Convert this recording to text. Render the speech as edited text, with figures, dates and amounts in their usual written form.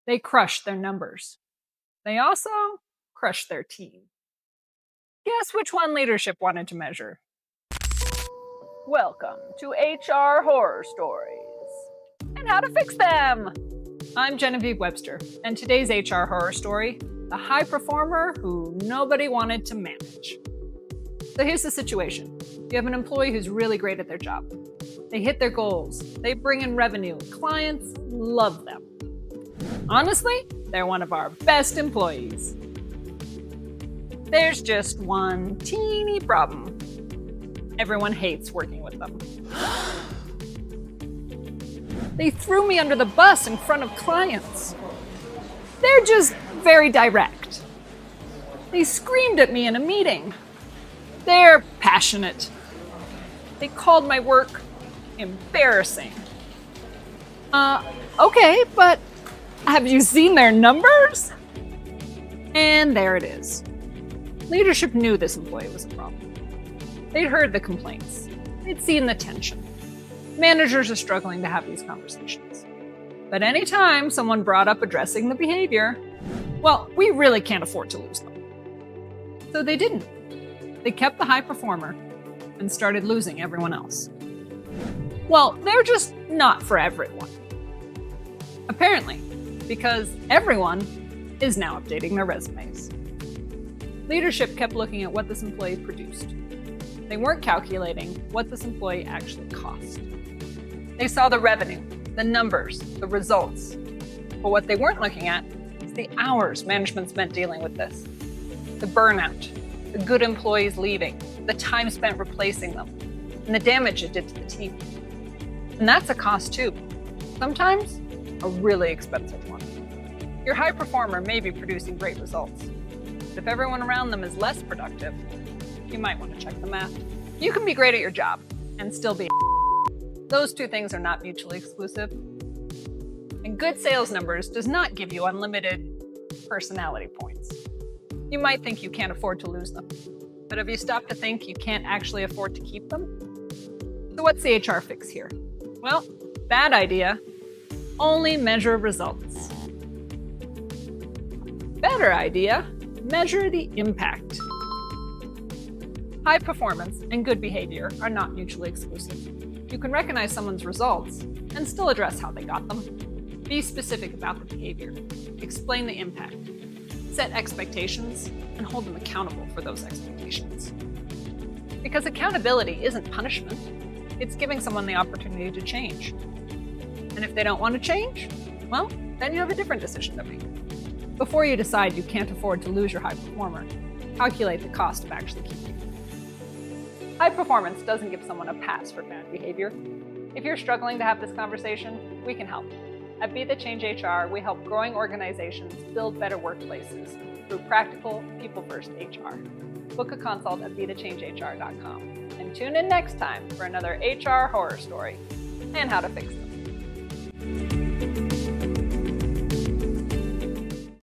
They crush their numbers. They also crush their team. Guess which one leadership wanted to measure? Welcome to HR Horror Stories and how to fix them. I'm Genevieve Webster, and today's HR horror story, the high performer who nobody wanted to manage. So here's the situation. You have an employee who's really great at their job. They hit their goals. They bring in revenue. Clients love them. Honestly, they're one of our best employees. There's just one teeny problem. Everyone hates working with them. They threw me under the bus in front of clients. They're just very direct. They screamed at me in a meeting. They're passionate. They called my work embarrassing. Okay, but have you seen their numbers? And there it is. Leadership knew this employee was a problem. They'd heard the complaints. They'd seen the tension. Managers are struggling to have these conversations. But anytime someone brought up addressing the behavior, well, we really can't afford to lose them. So they didn't. They kept the high performer and started losing everyone else. Well, they're just not for everyone. Apparently, because everyone is now updating their resumes. Leadership kept looking at what this employee produced. They weren't calculating what this employee actually cost. They saw the revenue, the numbers, the results. But what they weren't looking at is the hours management spent dealing with this. The burnout, the good employees leaving, the time spent replacing them, and the damage it did to the team. And that's a cost too. Sometimes a really expensive one. Your high performer may be producing great results. But if everyone around them is less productive, you might want to check the math. You can be great at your job and still be Those two things are not mutually exclusive. And good sales numbers does not give you unlimited personality points. You might think you can't afford to lose them, but have you stopped to think you can't actually afford to keep them? So what's the HR fix here? Well, bad idea. Only measure results. Better idea, measure the impact. High performance and good behavior are not mutually exclusive. You can recognize someone's results and still address how they got them. Be specific about the behavior. Explain the impact. Set expectations and hold them accountable for those expectations. Because accountability isn't punishment, it's giving someone the opportunity to change. And if they don't want to change, well, then you have a different decision to make. Before you decide you can't afford to lose your high performer, calculate the cost of actually keeping them. High performance doesn't give someone a pass for bad behavior. If you're struggling to have this conversation, we can help. At Be The Change HR, we help growing organizations build better workplaces through practical, people-first HR. Book a consult at BeTheChangeHR.com. And tune in next time for another HR horror story and how to fix it.